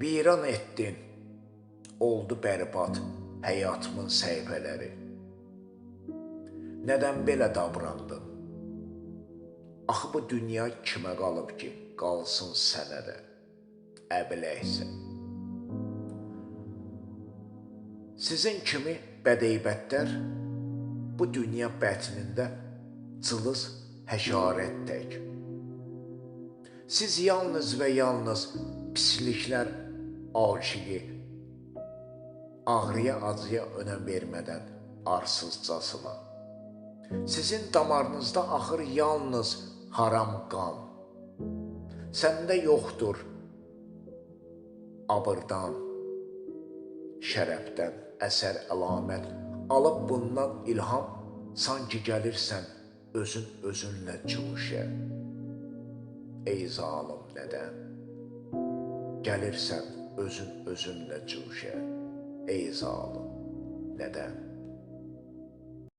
Viran etdin, oldu bərbad həyatımın səhifələri. Nədən belə davrandın? Axı bu dünya kimə qalıb ki, qalsın sənə də, əbiləksən. Sizin kimi bədeybətlər bu dünya bətnində cılız həşarət tək. Siz yalnız və yalnız pisliklər aşiqi, ağrıya acıya önəm vermədən arsızcasına. Sizin damarınızda axır yalnız haram qan. Səndə yoxdur abırdan, şərəfdən əsər əlamət. Alıb bundan ilham, sanki gəlirsən özünlə cuşə. Ey zalım nədən? Gəlirsən özünlə cuşə. Ey zalım.